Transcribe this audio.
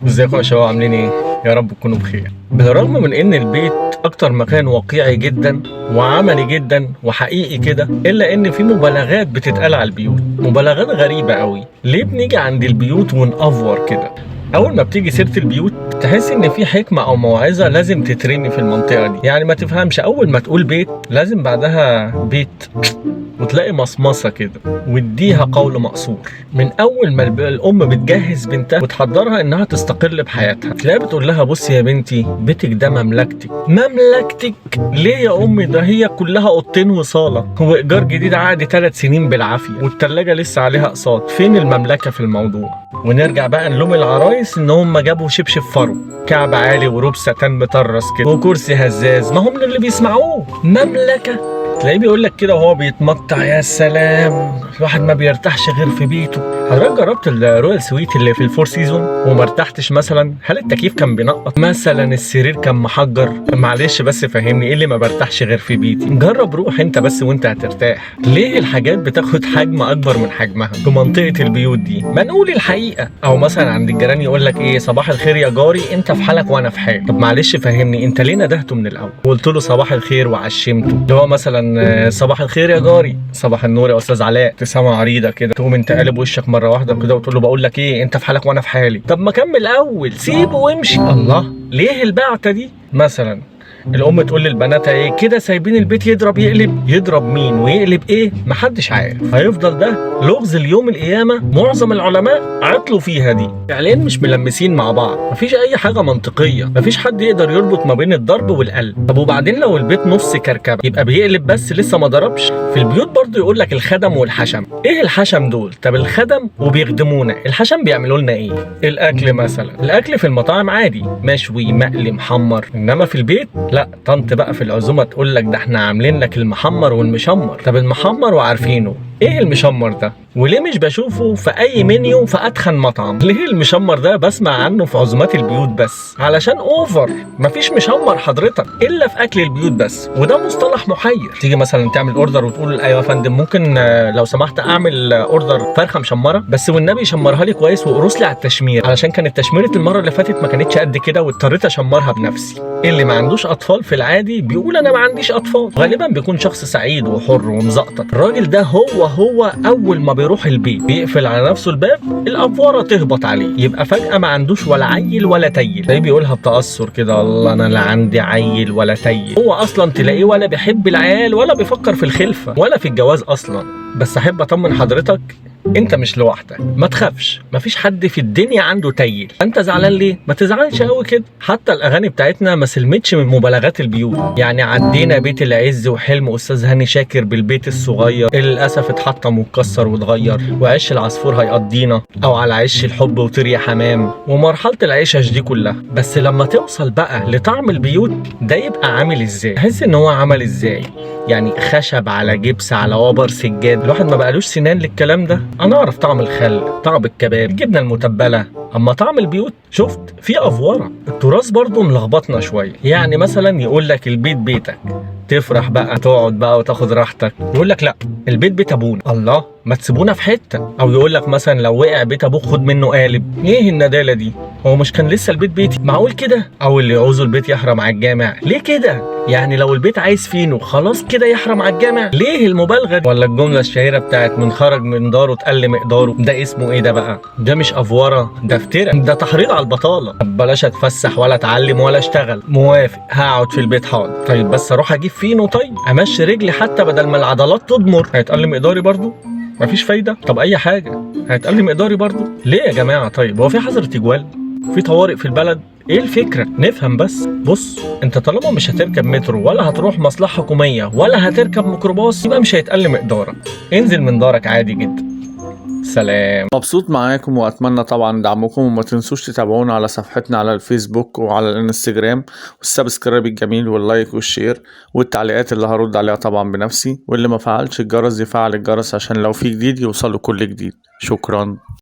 ازيكم يا شباب، عاملين ايه؟ يا رب تكونوا بخير. بالرغم من ان البيت اكتر مكان واقعي جدا وعملي جدا وحقيقي كده، الا ان في مبالغات بتتقال على البيوت، مبالغات غريبة قوي. ليه بنيجي عند البيوت ونأفور كده؟ اول ما بتيجي سيرة البيوت تحس ان في حكمة او موعظة لازم تترمي في المنطقة دي. يعني ما تفهمش، اول ما تقول بيت لازم بعدها بيت وتلاقي مصمصة كده واديها قول مقصور. من اول ما الام بتجهز بنتها وتحضرها انها تستقل بحياتها، تلاقيها بتقول لها بصي يا بنتي، بيتك ده مملكتك. مملكتك ليه يا امي؟ ده هي كلها اوضتين وصاله وايجار جديد عادي 3 سنين بالعافيه والتلاجه لسه عليها اقساط. فين المملكه في الموضوع؟ ونرجع بقى نلوم العرايس ان هم جابوا شبشب فرو، كعب عالي وروب ستان مطرس كده وكرسي هزاز، ما هم من اللي بيسمعوه. مملكه. تلاقيه بيقول لك كده وهو بيتمطع، يا سلام، الواحد ما بيرتاحش غير في بيته. حضرتك جربت الرويال سويت اللي في الفور سيزون وما ارتحتش مثلا؟ هل التكييف كان بينقط مثلا؟ السرير كان محجر؟ معلش بس فهمني، ايه اللي ما برتاحش غير في بيتي؟ جرب روح انت بس وانت هترتاح. ليه الحاجات بتاخد حجم اكبر من حجمها في منطقه البيوت دي؟ ما نقول الحقيقه. او مثلا عند الجيران يقول لك ايه، صباح الخير يا جاري، انت في حالك وانا في حالي. طب معلش فهمني، انت ليه ندهته من الاول وقلت له صباح الخير وعشمته؟ اللي هو مثلا صباح الخير يا جاري، صباح النور يا استاذ علاء، ابتسامه عريضه كده، تقوم انت قالب وشك مره واحده كده وتقول له بقول لك ايه، انت في حالك وانا في حالي. طب ما كمل اول، سيبه وامشي. الله، ليه البعته دي؟ مثلا الام تقول للبناتها ايه كده، سايبين البيت يضرب يقلب. يضرب مين ويقلب ايه؟ محدش عارف. هيفضل ده لغز اليوم القيامه. معظم العلماء عطلوا فيها دي، فعليا مش ملمسين مع بعض. مفيش اي حاجه منطقيه، مفيش حد يقدر يربط ما بين الضرب والقلب. طب وبعدين لو البيت نص كركبه يبقى بيقلب بس لسه ما ضربش؟ في البيوت برضو يقول لك الخدم والحشم. ايه الحشم دول؟ طب الخدم وبيخدمونا، الحشم بيعملوا لنا ايه؟ الاكل مثلا، الاكل في المطاعم عادي، مشوي مقلي محمر، انما في البيت لا. طنط بقى في العزومه تقول لك ده احنا عاملين لك المحمر والمشمر. طب المحمر وعارفينه، ايه المشمر ده؟ وليه مش بشوفه في اي منيو في اتخن مطعم؟ ليه المشمر ده بسمع عنه في عزومات البيوت بس؟ علشان اوفر. مفيش مشمر حضرتك الا في اكل البيوت بس، وده مصطلح محير. تيجي مثلا تعمل اوردر وتقول ايوه يا فندم، ممكن لو سمحت اعمل اوردر فرخه مشمره بس والنبي شمرها لي كويس وقرص لي على التشمير، علشان كانت تشميره المره اللي فاتت ما كانتش قد كده واضطريت اشمرها بنفسي. اللي ما عندوش اطفال في العادي بيقول انا ما عنديش اطفال، غالبا بيكون شخص سعيد وحر ومزقطط. الراجل ده هو اول ما بيروح البيت بيقفل على نفسه الباب، الافوره تهبط عليه، يبقى فجاه ما عندوش ولا عيل ولا تيل. تلاقيه بيقولها بتاثر كده، الله انا لا عندي عيل ولا تيل. هو اصلا تلاقيه ولا بيحب العيال ولا بيفكر في الخلفه ولا في الجواز اصلا. بس احب اطمن حضرتك، انت مش لوحدك، ما تخافش، مفيش حد في الدنيا عنده تيل. انت زعلان ليه؟ ما تزعلش قوي كده. حتى الاغاني بتاعتنا ما سلمتش من مبالغات البيوت. يعني عدينا بيت العز وحلم استاذ هاني شاكر بالبيت الصغير اللي للاسف اتحطم واتكسر واتغير، وعش العصفور هيقضينا، او على عش الحب وطير يا حمام، ومرحله العيشش دي كلها. بس لما توصل بقى لطعم البيوت ده يبقى عامل ازاي؟ تحس ان هو عمل ازاي؟ يعني خشب على جبس على وبر سجاد. الواحد ما بقالوش سنان للكلام ده. انا اعرف طعم الخل، طعم الكباب، الجبنه المتبله، اما طعم البيوت شفت في افوره. التراث برضو ملخبطنا شويه. يعني مثلا يقول لك البيت بيتك، تفرح بقى تقعد بقى وتاخد راحتك. يقول لك لا، البيت بيت ابونا. الله، ما تسيبونا في حته. او يقول لك مثلا لو وقع بيت ابوك خد منه قالب. ايه النداله دي؟ هو مش كان لسه البيت بيتي؟ معقول كده؟ او اللي يعوزوا البيت يحرم على الجامع. ليه كده؟ يعني لو البيت عايز فينه خلاص كده يحرم على الجامع؟ ليه المبالغه؟ ولا الجمله الشهيره بتاعت من خرج من داره اتقل مقداره، ده اسمه ايه ده بقى؟ ده مش افوره، ده افتراء، ده تحريض على البطاله. طب بلاش اتفسح ولا اتعلم ولا اشتغل، موافق، هقعد في البيت حاضر. طيب بس اروح اجيب فينو، طيب امشي رجلي حتى بدل ما العضلات تضمر، هيتقل مقداري برضو؟ مفيش فايده. طب اي حاجه هيتقل مقداري برضو؟ ليه يا جماعه؟ طيب هو في حظر تجوال؟ في طوارئ في البلد؟ ايه الفكره؟ نفهم بس. بص، انت طالما مش هتركب مترو ولا هتروح مصلحه حكوميه ولا هتركب ميكروباص يبقى مش هيتقل مقدارك. انزل من دارك عادي جدا. سلام. مبسوط معاكم واتمنى طبعا دعمكم، وما تنسوش تتابعونا على صفحتنا على الفيسبوك وعلى الانستجرام، والسبسكرايب الجميل واللايك والشير والتعليقات اللي هرد عليها طبعا بنفسي، واللي ما فعلش الجرس يفعل الجرس عشان لو في جديد يوصله كل جديد. شكرا.